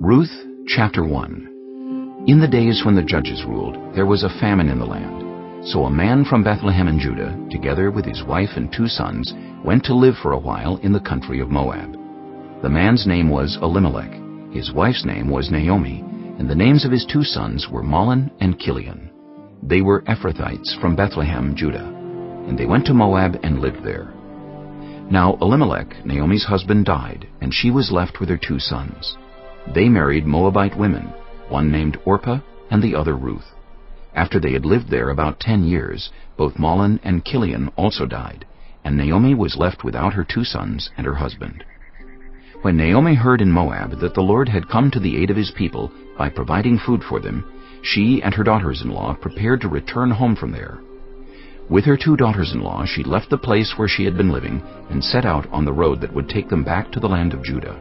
Ruth, chapter 1. In the days when the judges ruled, there was a famine in the land. So a man from Bethlehem in Judah, together with his wife and 2 sons, went to live for a while in the country of Moab. The man's name was Elimelech, his wife's name was Naomi, and the names of his 2 sons were Mahlon and Chilion. They were Ephrathites from Bethlehem, Judah, and they went to Moab and lived there. Now Elimelech, Naomi's husband, died, and she was left with her 2 sons. They married Moabite women, one named Orpah and the other Ruth. After they had lived there about 10 years, both Mahlon and Chilion also died, and Naomi was left without her 2 sons and her husband. When Naomi heard in Moab that the Lord had come to the aid of his people by providing food for them, she and her daughters-in-law prepared to return home from there. With her 2 daughters-in-law, she left the place where she had been living and set out on the road that would take them back to the land of Judah.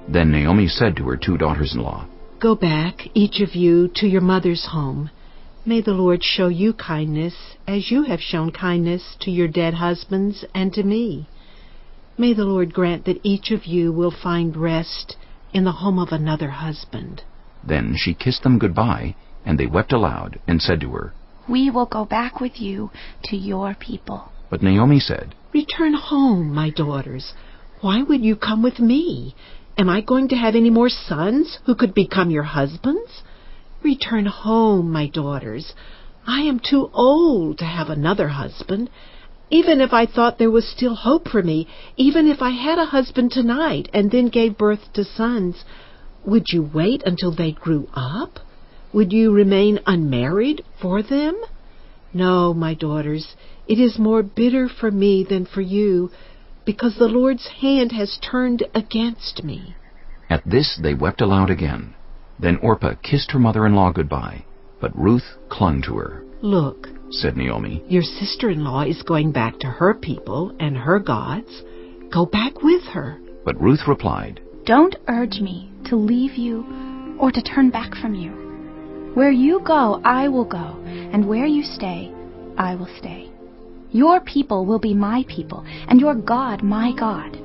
Then Naomi said to her 2 daughters-in-law, "Go back, each of you, to your mother's home. May the Lord show you kindness, as you have shown kindness to your dead husbands and to me. May the Lord grant that each of you will find rest in the home of another husband." Then she kissed them goodbye, and they wept aloud and said to her, "We will go back with you to your people." But Naomi said, "Return home, my daughters. Why would you come with me? Am I going to have any more sons who could become your husbands? Return home, my daughters. I am too old to have another husband. Even if I thought there was still hope for me, even if I had a husband tonight and then gave birth to sons, would you wait until they grew up? Would you remain unmarried for them? No, my daughters, it is more bitter for me than for you, because the Lord's hand has turned against me." At this they wept aloud again. Then Orpah kissed her mother-in-law goodbye, but Ruth clung to her. "Look," said Naomi, "your sister-in-law is going back to her people and her gods. Go back with her." But Ruth replied, "Don't urge me to leave you or to turn back from you. Where you go, I will go, and where you stay, I will stay. Your people will be my people, and your God my God.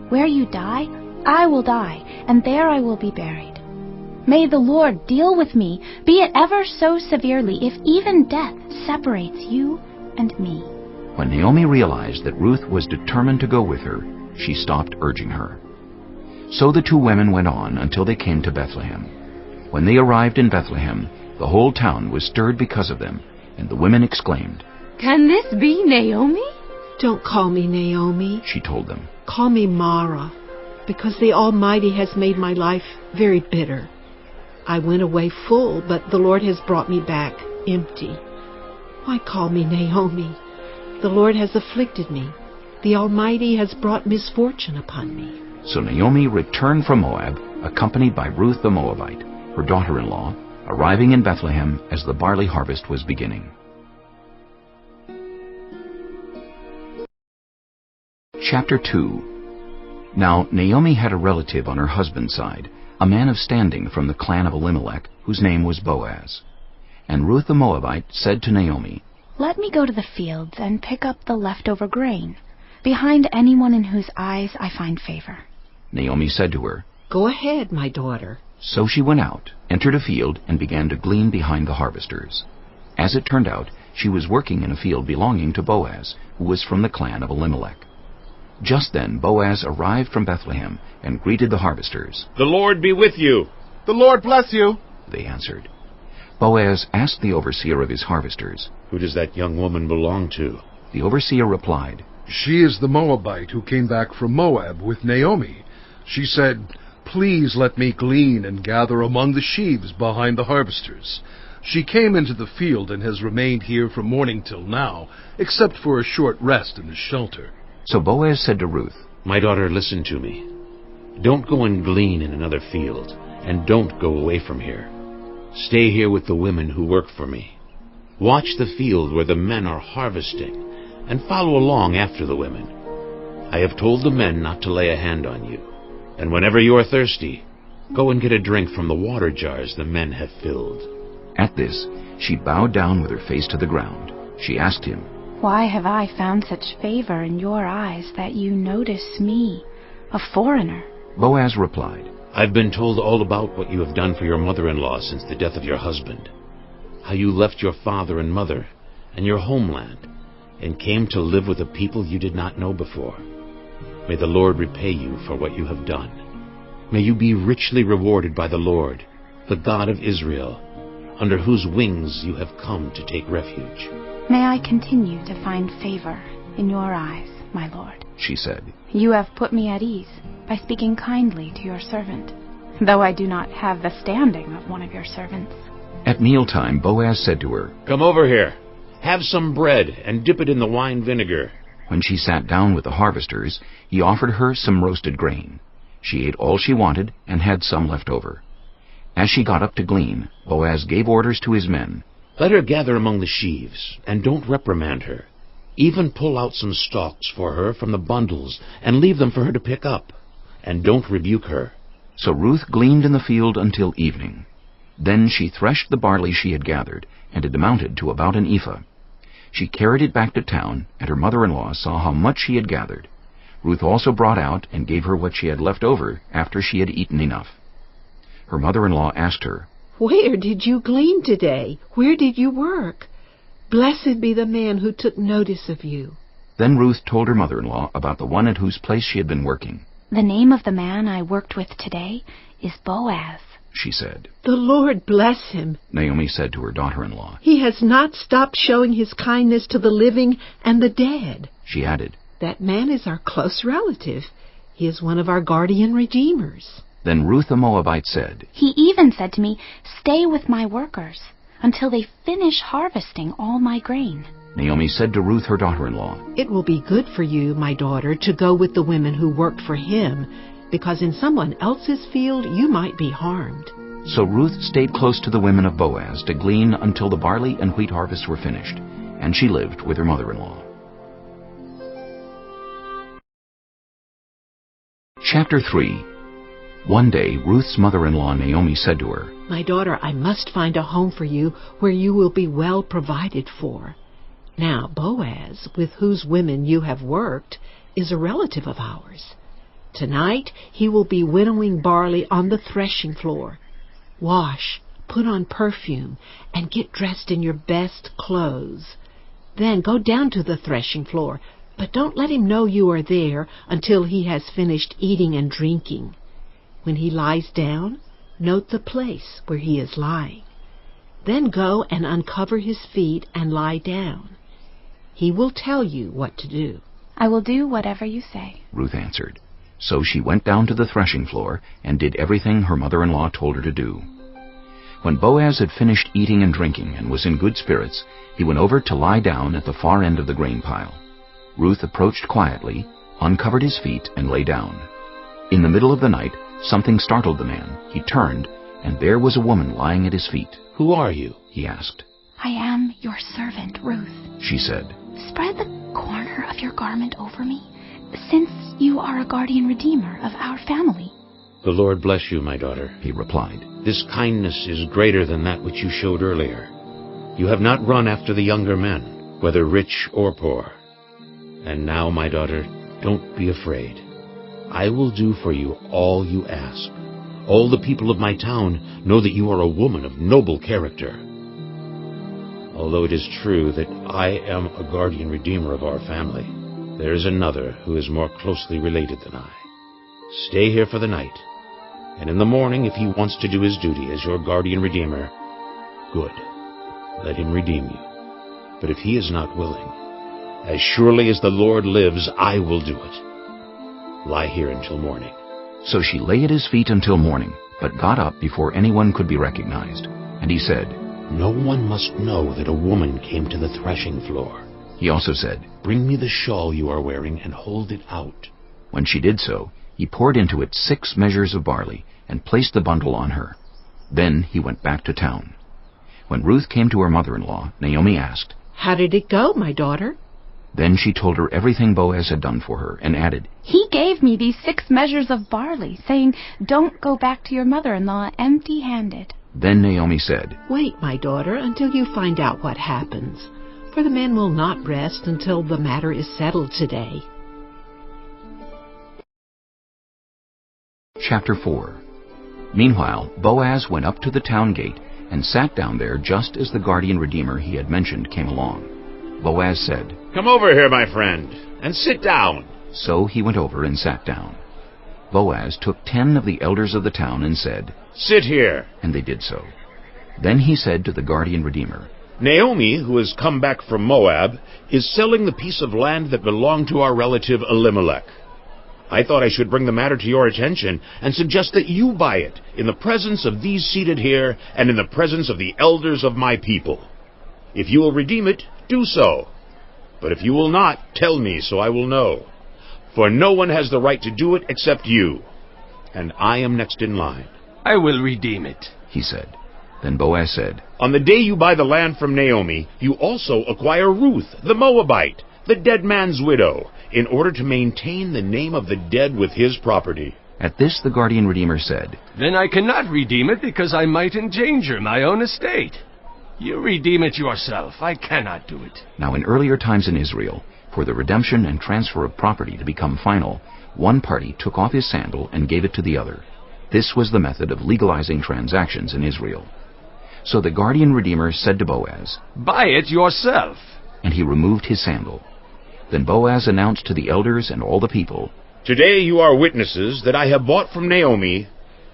Where you die, I will die, and there I will be buried. May the Lord deal with me, be it ever so severely, if even death separates you and me." When Naomi realized that Ruth was determined to go with her, she stopped urging her. So the 2 women went on until they came to Bethlehem. When they arrived in Bethlehem, the whole town was stirred because of them, and the women exclaimed, "Can this be Naomi?" "Don't call me Naomi," she told them. "Call me Mara, because the Almighty has made my life very bitter. I went away full, but the Lord has brought me back empty. Why call me Naomi? The Lord has afflicted me. The Almighty has brought misfortune upon me." So Naomi returned from Moab, accompanied by Ruth the Moabite, her daughter-in-law, arriving in Bethlehem as the barley harvest was beginning. Chapter 2. Now Naomi had a relative on her husband's side, a man of standing from the clan of Elimelech, whose name was Boaz. And Ruth the Moabite said to Naomi, "Let me go to the fields and pick up the leftover grain, behind anyone in whose eyes I find favor." Naomi said to her, "Go ahead, my daughter." So she went out, entered a field, and began to glean behind the harvesters. As it turned out, she was working in a field belonging to Boaz, who was from the clan of Elimelech. Just then Boaz arrived from Bethlehem and greeted the harvesters. "The Lord be with you." "The Lord bless you," they answered. Boaz asked the overseer of his harvesters, "Who does that young woman belong to?" The overseer replied, "She is the Moabite who came back from Moab with Naomi. She said, 'Please let me glean and gather among the sheaves behind the harvesters.' She came into the field and has remained here from morning till now, except for a short rest in the shelter." So Boaz said to Ruth, "My daughter, listen to me. Don't go and glean in another field, and don't go away from here. Stay here with the women who work for me. Watch the field where the men are harvesting, and follow along after the women. I have told the men not to lay a hand on you. And whenever you are thirsty, go and get a drink from the water jars the men have filled." At this, she bowed down with her face to the ground. She asked him, Why have I found such favor in your eyes that you notice me, a foreigner? Boaz replied, I've been told all about what you have done for your mother-in-law since the death of your husband, how you left your father and mother and your homeland and came to live with a people you did not know before. May the Lord repay you for what you have done. May you be richly rewarded by the Lord, the God of Israel, under whose wings you have come to take refuge. May I continue to find favor in your eyes, my lord, she said. You have put me at ease by speaking kindly to your servant, though I do not have the standing of one of your servants. At mealtime, Boaz said to her, Come over here. Have some bread and dip it in the wine vinegar. When she sat down with the harvesters, he offered her some roasted grain. She ate all she wanted and had some left over. As she got up to glean, Boaz gave orders to his men. Let her gather among the sheaves, and don't reprimand her. Even pull out some stalks for her from the bundles, and leave them for her to pick up. And don't rebuke her. So Ruth gleaned in the field until evening. Then she threshed the barley she had gathered, and it amounted to about an ephah. She carried it back to town, and her mother-in-law saw how much she had gathered. Ruth also brought out and gave her what she had left over after she had eaten enough. Her mother-in-law asked her, Where did you glean today? Where did you work? Blessed be the man who took notice of you. Then Ruth told her mother-in-law about the one at whose place she had been working. The name of the man I worked with today is Boaz, she said. The Lord bless him, Naomi said to her daughter-in-law. He has not stopped showing his kindness to the living and the dead. She added, That man is our close relative. He is one of our guardian redeemers. Then Ruth the Moabite said, He even said to me, Stay with my workers until they finish harvesting all my grain. Naomi said to Ruth her daughter-in-law, It will be good for you, my daughter, to go with the women who worked for him, because in someone else's field you might be harmed. So Ruth stayed close to the women of Boaz to glean until the barley and wheat harvests were finished, and she lived with her mother-in-law. Chapter 3. One day Ruth's mother-in-law Naomi said to her, My daughter, I must find a home for you where you will be well provided for. Now Boaz, with whose women you have worked, is a relative of ours. Tonight he will be winnowing barley on the threshing floor. Wash, put on perfume, and get dressed in your best clothes. Then go down to the threshing floor, but don't let him know you are there until he has finished eating and drinking. When he lies down, note the place where he is lying. Then go and uncover his feet and lie down. He will tell you what to do. I will do whatever you say, Ruth answered. So she went down to the threshing floor and did everything her mother-in-law told her to do. When Boaz had finished eating and drinking and was in good spirits, he went over to lie down at the far end of the grain pile. Ruth approached quietly, uncovered his feet, and lay down. In the middle of the night, something startled the man. He turned, and there was a woman lying at his feet. Who are you? He asked. I am your servant, Ruth, she said. Spread the corner of your garment over me, since you are a guardian redeemer of our family. The Lord bless you, my daughter, he replied. This kindness is greater than that which you showed earlier. You have not run after the younger men, whether rich or poor. And now, my daughter, don't be afraid. I will do for you all you ask. All the people of my town know that you are a woman of noble character. Although it is true that I am a guardian redeemer of our family, there is another who is more closely related than I. Stay here for the night, and in the morning, if he wants to do his duty as your guardian redeemer, good, let him redeem you. But if he is not willing, as surely as the Lord lives, I will do it. Lie here until morning. So she lay at his feet until morning, but got up before anyone could be recognized. And he said, No one must know that a woman came to the threshing floor. He also said, Bring me the shawl you are wearing and hold it out. When she did so, he poured into it 6 measures of barley and placed the bundle on her. Then he went back to town. When Ruth came to her mother-in-law, Naomi asked, How did it go, my daughter? Then she told her everything Boaz had done for her, and added, He gave me these 6 measures of barley, saying, Don't go back to your mother-in-law empty-handed. Then Naomi said, Wait, my daughter, until you find out what happens, for the men will not rest until the matter is settled today. Chapter 4. Meanwhile, Boaz went up to the town gate and sat down there just as the guardian redeemer he had mentioned came along. Boaz said, "Come over here, my friend, and sit down." So he went over and sat down. Boaz took 10 of the elders of the town and said, "Sit here." And they did so. Then he said to the guardian redeemer, "Naomi, who has come back from Moab, is selling the piece of land that belonged to our relative Elimelech. I thought I should bring the matter to your attention and suggest that you buy it in the presence of these seated here and in the presence of the elders of my people. If you will redeem it, do so. But if you will not, tell me so I will know. For no one has the right to do it except you, and I am next in line." "I will redeem it," he said. Then Boaz said, "On the day you buy the land from Naomi, you also acquire Ruth, the Moabite, the dead man's widow, in order to maintain the name of the dead with his property." At this the guardian redeemer said, "Then I cannot redeem it because I might endanger my own estate. You redeem it yourself. I cannot do it." Now in earlier times in Israel, for the redemption and transfer of property to become final, one party took off his sandal and gave it to the other. This was the method of legalizing transactions in Israel. So the guardian redeemer said to Boaz, "Buy it yourself." And he removed his sandal. Then Boaz announced to the elders and all the people, "Today you are witnesses that I have bought from Naomi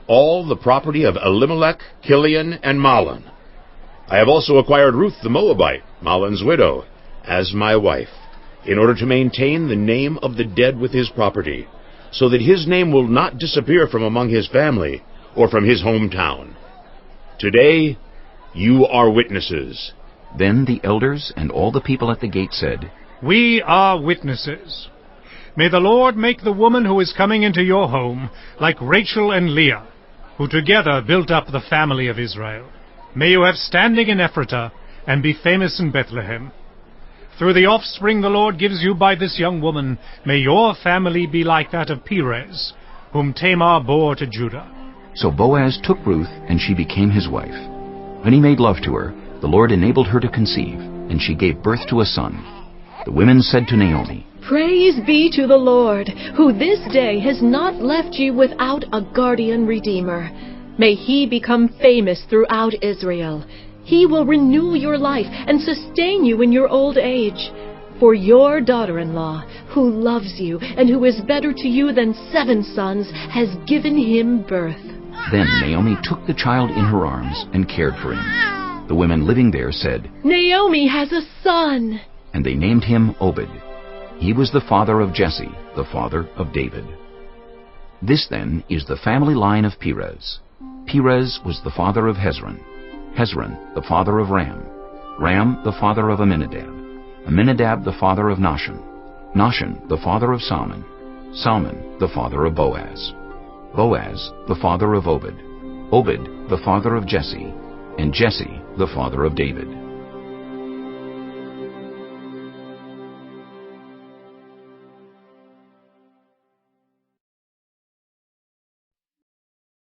all the property of Elimelech, Kilion, and Mahlon. I have also acquired Ruth the Moabite, Mahlon's widow, as my wife, in order to maintain the name of the dead with his property, so that his name will not disappear from among his family or from his hometown. Today you are witnesses." Then the elders and all the people at the gate said, "We are witnesses. May the Lord make the woman who is coming into your home like Rachel and Leah, who together built up the family of Israel. May you have standing in Ephratah and be famous in Bethlehem. Through the offspring the Lord gives you by this young woman, may your family be like that of Perez, whom Tamar bore to Judah." So Boaz took Ruth, and she became his wife. When he made love to her, the Lord enabled her to conceive, and she gave birth to a son. The women said to Naomi, "Praise be to the Lord, who this day has not left you without a guardian redeemer. May he become famous throughout Israel. He will renew your life and sustain you in your old age. For your daughter-in-law, who loves you and who is better to you than 7 sons, has given him birth." Then Naomi took the child in her arms and cared for him. The women living there said, "Naomi has a son." And they named him Obed. He was the father of Jesse, the father of David. This then is the family line of Perez. Perez was the father of Hezron. Hezron the father of Ram. Ram the father of Amminadab. Amminadab the father of Nahshon. Nahshon the father of Salmon. Salmon the father of Boaz. Boaz the father of Obed. Obed the father of Jesse. And Jesse the father of David.